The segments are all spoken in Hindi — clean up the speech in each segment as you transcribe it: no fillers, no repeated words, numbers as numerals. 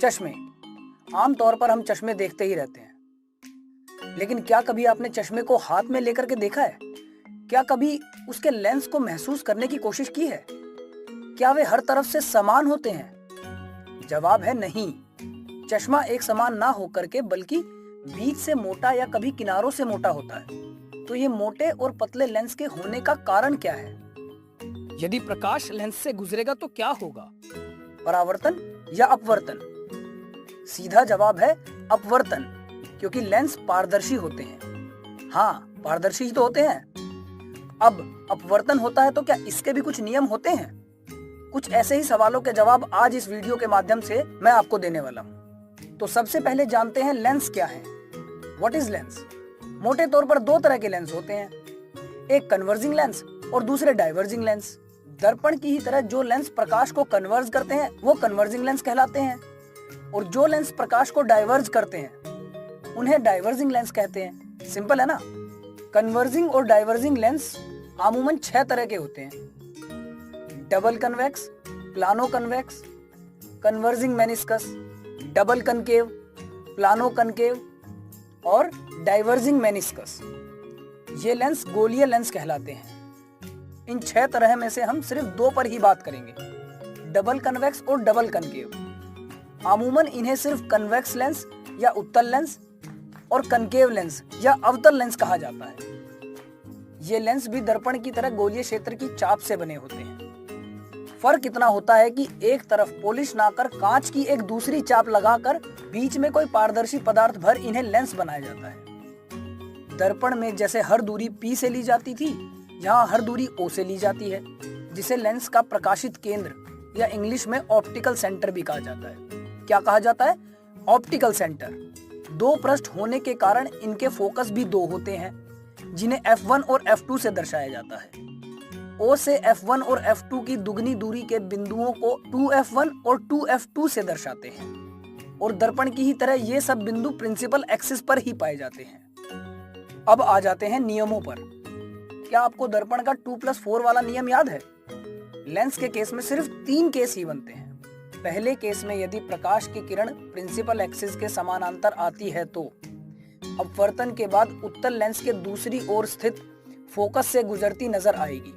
चश्मे। आमतौर पर हम चश्मे देखते ही रहते हैं, लेकिन क्या कभी आपने चश्मे को हाथ में लेकर के देखा है? क्या कभी उसके लेंस को महसूस करने की कोशिश की है? क्या वे हर तरफ से समान होते हैं? जवाब है नहीं। चश्मा एक समान ना होकर के बल्कि बीच से मोटा या कभी किनारों से मोटा होता है। तो ये मोटे और पतले लेंस के होने का कारण क्या है? यदि प्रकाश लेंस से गुजरेगा तो क्या होगा? परावर्तन या अपवर्तन? सीधा जवाब है अपवर्तन, क्योंकि लेंस पारदर्शी होते हैं। हाँ, पारदर्शी ही तो होते हैं। अब अपवर्तन होता है तो क्या इसके भी कुछ नियम होते हैं? कुछ ऐसे ही सवालों के जवाब आज इस वीडियो के माध्यम से मैं आपको देने वाला हूँ। तो सबसे पहले जानते हैं लेंस क्या है। What is lens? मोटे तौर पर दो तरह के लेंस होते हैं, एक कन्वर्जिंग लेंस और दूसरे डाइवर्जिंग लेंस। दर्पण की ही तरह जो लेंस प्रकाश को कन्वर्ज करते हैं वो कन्वर्जिंग लेंस कहलाते हैं, और जो लेंस प्रकाश को डाइवर्ज करते हैं उन्हें डाइवर्जिंग लेंस कहते हैं। सिंपल है ना? कन्वर्जिंग और डाइवर्जिंग लेंस अमूमन 6 तरह के होते हैं: double convex, plano convex, converging meniscus, double concave, plano concave और डाइवर्जिंग मेनिस्कस। ये लेंस गोलीय लेंस कहलाते हैं। इन 6 तरह में से हम सिर्फ 2 पर ही बात करेंगे, डबल कन्वेक्स और डबल कनकेव। अमूमन इन्हें सिर्फ कन्वेक्स लेंस या उत्तल लेंस और कनकेव लेंस या अवतल लेंस कहा जाता है। ये लेंस भी दर्पण की तरह गोलीय क्षेत्र की चाप से बने होते हैं। फर्क इतना होता है कि एक तरफ पॉलिश ना कर कांच की एक दूसरी चाप लगाकर बीच में कोई पारदर्शी पदार्थ भर इन्हें लेंस बनाया जाता है। दर्पण में जैसे हर दूरी P से ली जाती थी, यहाँ हर दूरी O से ली जाती है, जिसे लेंस का प्रकाशित केंद्र या इंग्लिश में ऑप्टिकल सेंटर भी कहा जाता है। क्या कहा जाता है? Optical centre. 2 पृष्ठ होने के कारण इनके फोकस भी 2 होते हैं, जिन्हें F1 और F2 से दर्शाया जाता है। O से F1 और F2 की दुगनी दूरी के बिंदुओं को 2F1 और 2F2 से दर्शाते हैं, और दर्पण की ही तरह ये सब बिंदु प्रिंसिपल एक्सिस पर ही पाए जाते हैं। अब आ जाते हैं नियमों पर। क्या आपको दर्पण का 2+4 वाला नियम याद है? लेंस के केस में सिर्फ 3 केस ही बनते हैं। पहले केस में यदि प्रकाश की किरण प्रिंसिपल एक्सिस के समानांतर आती है तो अपवर्तन के बाद उत्तल लेंस के दूसरी ओर स्थित फोकस से गुजरती नजर आएगी,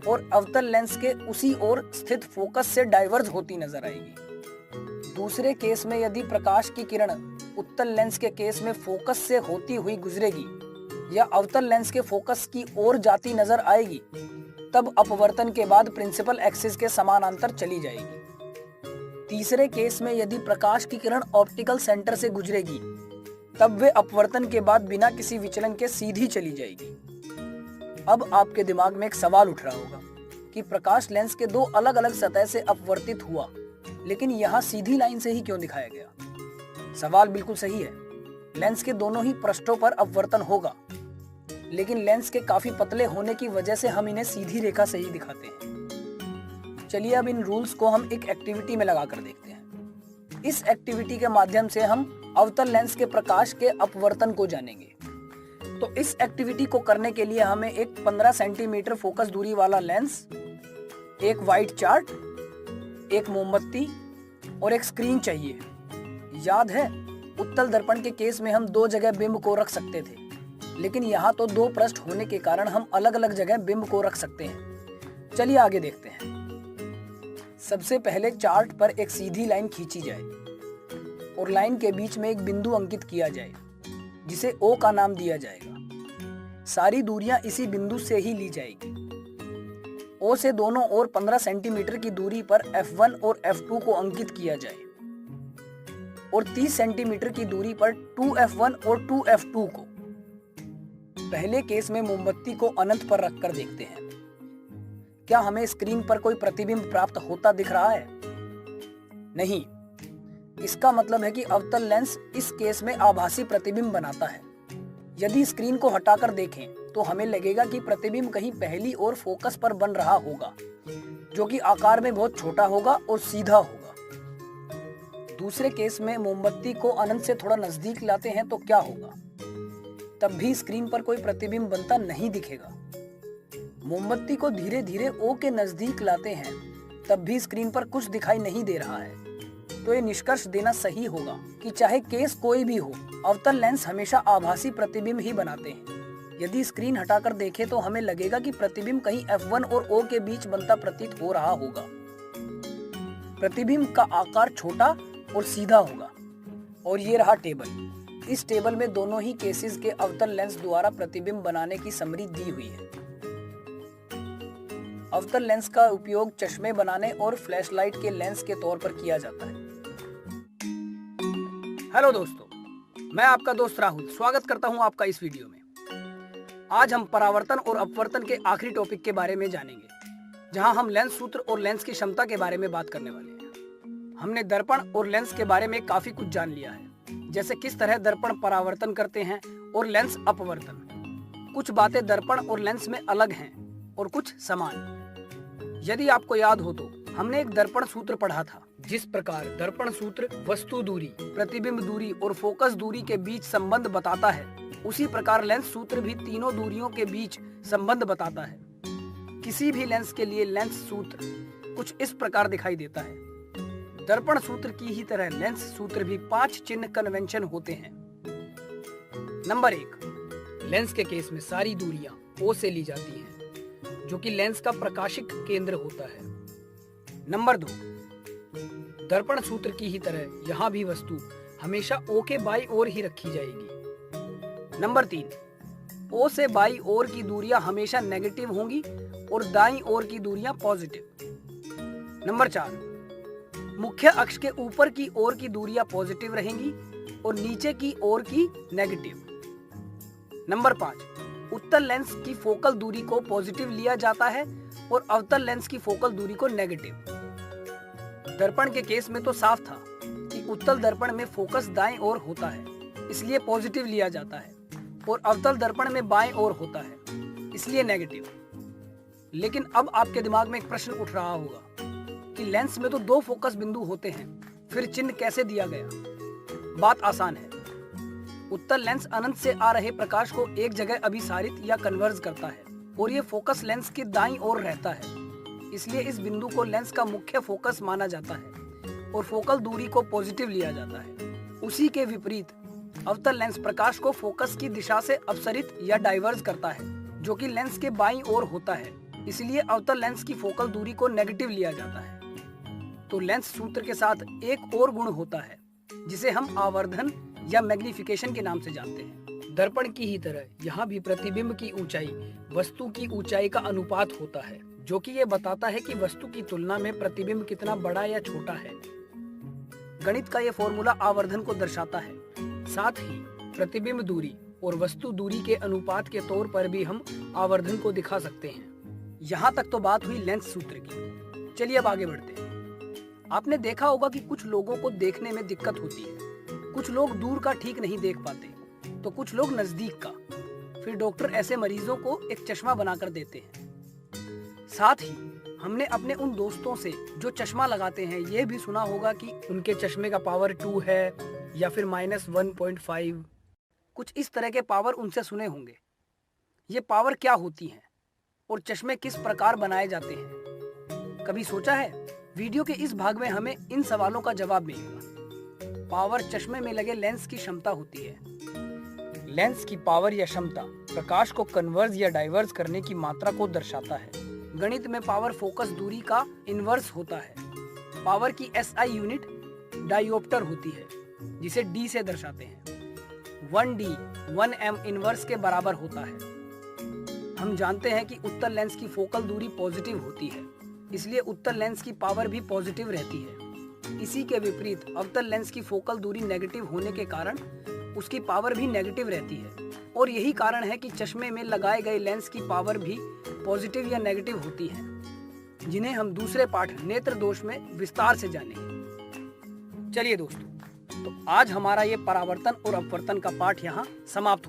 और अवतल लेंस के उसी ओर स्थित फोकस से डाइवर्ज होती नजर आएगी। दूसरे केस में यदि प्रकाश की किरण उत्तल लेंस के केस में फोकस से होती हुई गुजरेगी या अवतल लेंस के फोकस की ओर जाती नजर आएगी, तब अपवर्तन के बाद प्रिंसिपल एक्सिस के समानांतर चली जाएगी। तीसरे केस में यदि प्रकाश की किरण ऑप्टिकल सेंटर से गुजरेगी, तब वे अपवर्तन के बाद बिना किसी विचलन के सीधी चली जाएगी। अब आपके दिमाग में एक सवाल उठ रहा होगा कि प्रकाश लेंस के 2 अलग अलग सतह से अपवर्तित हुआ, लेकिन यहाँ सीधी लाइन से ही क्यों दिखाया गया? सवाल बिल्कुल सही है। लेंस के दोनों ही पृष्ठों पर अपवर्तन होगा, लेकिन लेंस के काफी पतले होने की वजह से हम इन्हें सीधी रेखा से ही दिखाते हैं। चलिए अब इन रूल्स को हम एक एक्टिविटी में लगाकर देखते हैं। इस एक्टिविटी के माध्यम से हम अवतल लेंस के प्रकाश के अपवर्तन को जानेंगे। तो इस एक्टिविटी को करने के लिए हमें एक 15 सेंटीमीटर फोकस दूरी वाला लेंस, एक व्हाइट चार्ट, एक मोमबत्ती और एक स्क्रीन चाहिए। याद है, उत्तल दर्पण के केस में हम 2 जगह बिंब को रख सकते थे, लेकिन यहाँ तो 2 पृष्ठ होने के कारण हम अलग अलग जगह बिंब को रख सकते हैं। चलिए आगे देखते हैं। सबसे पहले चार्ट पर एक सीधी लाइन खींची जाए और लाइन के बीच में एक बिंदु अंकित किया जाए, जिसे O का नाम दिया जाएगा। सारी दूरियां इसी बिंदु से ही ली जाएगी। O से दोनों ओर 15 सेंटीमीटर की दूरी पर F1 और F2 को अंकित किया जाए, और 30 सेंटीमीटर की दूरी पर 2F1 और 2F2 को। पहले केस में मोमबत्ती को अनंत पर रखकर देखते हैं। क्या हमें स्क्रीन पर कोई प्रतिबिंब प्राप्त होता दिख रहा है? नहीं। इसका मतलब है कि अवतल लेंस इस केस में आभासी प्रतिबिंब बनाता है। यदि स्क्रीन को हटाकर देखें तो हमें लगेगा कि प्रतिबिंब कहीं पहली ओर फोकस पर बन रहा होगा, जो कि आकार में बहुत छोटा होगा और सीधा होगा। दूसरे केस में मोमबत्ती को अनंत से थोड़ा नजदीक लाते हैं तो क्या होगा? तब भी स्क्रीन पर कोई प्रतिबिंब बनता नहीं दिखेगा। मोमबत्ती को धीरे धीरे O के नजदीक लाते हैं, तब भी स्क्रीन पर कुछ दिखाई नहीं दे रहा है। तो ये निष्कर्ष देना सही होगा कि चाहे केस कोई भी हो, अवतल लेंस हमेशा आभासी प्रतिबिंब ही बनाते हैं। यदि स्क्रीन हटाकर देखें तो हमें लगेगा कि प्रतिबिंब कहीं F1 और O के बीच बनता प्रतीत हो रहा होगा। प्रतिबिंब का आकार छोटा और सीधा होगा। और ये रहा टेबल। इस टेबल में दोनों ही केसेस के अवतल लेंस द्वारा प्रतिबिंब बनाने की समरी दी हुई है। अवतल लेंस का उपयोग चश्मे बनाने और फ्लैशलाइट के लेंस के तौर पर किया जाता है। हेलो दोस्तों, मैं आपका दोस्त राहुल स्वागत करता हूं आपका इस वीडियो में। आज हम परावर्तन और अपवर्तन के आखिरी टॉपिक के बारे में जानेंगे, जहां हम लेंस सूत्र और लेंस की क्षमता के बारे में बात करने वाले हैं। हमने दर्पण और लेंस के बारे में काफी कुछ जान लिया है, जैसे किस तरह दर्पण परावर्तन करते हैं और लेंस अपवर्तन। कुछ बातें दर्पण और लेंस में अलग हैं और कुछ समान। यदि आपको याद हो तो हमने एक दर्पण सूत्र पढ़ा था। जिस प्रकार दर्पण सूत्र वस्तु दूरी, प्रतिबिंब दूरी और फोकस दूरी के बीच संबंध बताता है, उसी प्रकार लेंस सूत्र भी तीनों दूरियों के बीच संबंध बताता है। किसी भी लेंस के लिए लेंस सूत्र कुछ इस प्रकार दिखाई देता है। दर्पण सूत्र की ही तरह लेंस सूत्र भी 5 चिन्ह कन्वेंशन होते हैं। नंबर 1, लेंस के केस में सारी दूरियां O से ली जाती हैं, जो कि लेंस का प्रकाशिक केंद्र होता है। नंबर 2, दर्पण सूत्र की ही तरह यहाँ भी वस्तु हमेशा O के बाईं ओर ही रखी जाएगी। नंबर 3, O से बाईं ओर की दूरियां हमेशा नेगेटिव होंगी और दाईं ओर की दूरियां पॉजिटिव। नंबर 4, मुख्य अक्ष के ऊपर की ओर की दूरियां पॉजिटिव रहेंगी और नीचे की ओर की नेगेटिव। नंबर 5, उत्तल लेंस की फोकल दूरी को पॉजिटिव लिया जाता है और अवतल लेंस की फोकल दूरी को नेगेटिव। दर्पण के केस में तो साफ था कि उत्तल दर्पण में फोकस दाएं ओर होता है, इसलिए पॉजिटिव लिया जाता है, और अवतल दर्पण में बाएं ओर होता है, इसलिए नेगेटिव। लेकिन अब आपके दिमाग में एक प्रश्न उठ रहा होगा कि लेंस में तो 2 फोकस बिंदु होते हैं, फिर चिन्ह कैसे दिया गया? बात आसान है। उत्तल लेंस अनंत से आ रहे प्रकाश को एक जगह अभिसारित या कन्वर्ज करता है और ये फोकस लेंस की दाईं ओर रहता है, इसलिए इस बिंदु को लेंस का मुख्य फोकस माना जाता है और फोकल दूरी को पॉजिटिव लिया जाता है। उसी के विपरीत अवतल लेंस प्रकाश को फोकस की दिशा से अपसरित या डाइवर्ज करता है, जो कि लेंस के बाईं ओर होता है, इसलिए अवतल लेंस की फोकल दूरी को नेगेटिव लिया जाता है। तो लेंस सूत्र के साथ एक और गुण होता है, जिसे हम आवर्धन या मैग्निफिकेशन के नाम से जानते हैं। दर्पण की ही तरह यहाँ भी प्रतिबिंब की ऊंचाई वस्तु की ऊंचाई का अनुपात होता है, जो कि ये बताता है कि वस्तु की तुलना में प्रतिबिंब कितना बड़ा या छोटा है। गणित का ये फॉर्मूला आवर्धन को दर्शाता है। साथ ही प्रतिबिंब दूरी और वस्तु दूरी के अनुपात के तौर पर भी हम आवर्धन को दिखा सकते हैं। यहाँ तक तो बात हुई लेंस सूत्र की। चलिए अब आगे बढ़ते हैं। आपने देखा होगा कि कुछ लोगों को देखने में दिक्कत होती है। कुछ लोग दूर का ठीक नहीं देख पाते, तो कुछ लोग नजदीक का। फिर डॉक्टर ऐसे मरीजों को एक चश्मा बनाकर देते हैं। साथ ही हमने अपने उन दोस्तों से जो चश्मा लगाते हैं यह भी सुना होगा कि उनके चश्मे का पावर 2 है या फिर -1.5, कुछ इस तरह के पावर उनसे सुने होंगे। ये पावर क्या होती हैं और चश्मे किस प्रकार बनाए जाते हैं? कभी सोचा है? वीडियो के इस भाग में हमें इन सवालों का जवाब मिलेगा। पावर चश्मे में लगे लेंस की क्षमता होती है। लेंस की पावर या क्षमता प्रकाश को कन्वर्ज या डाइवर्ज करने की मात्रा को दर्शाता है। गणित में पावर फोकस दूरी का इनवर्स होता है। पावर की SI यूनिट डायोप्टर होती है, जिसे D से दर्शाते हैं। 1D 1m इनवर्स के बराबर होता है। हम जानते हैं कि उत्तल लेंस की फोकल दूरी पॉजिटिव होती है, इसलिए उत्तल लेंस की पावर भी पॉजिटिव रहती है। इसी के विपरीत अवतल लेंस की फोकल दूरी नेगेटिव होने के कारण उसकी पावर भी नेगेटिव रहती है, और यही कारण है कि चश्मे में लगाए गए लेंस की पावर भी पॉजिटिव या नेगेटिव होती है, जिन्हें हम दूसरे पाठ नेत्र दोष में विस्तार से जानेंगे। चलिए दोस्तों, तो आज हमारा ये परावर्तन और अपवर्तन का पाठ यहाँ समाप्त होता है।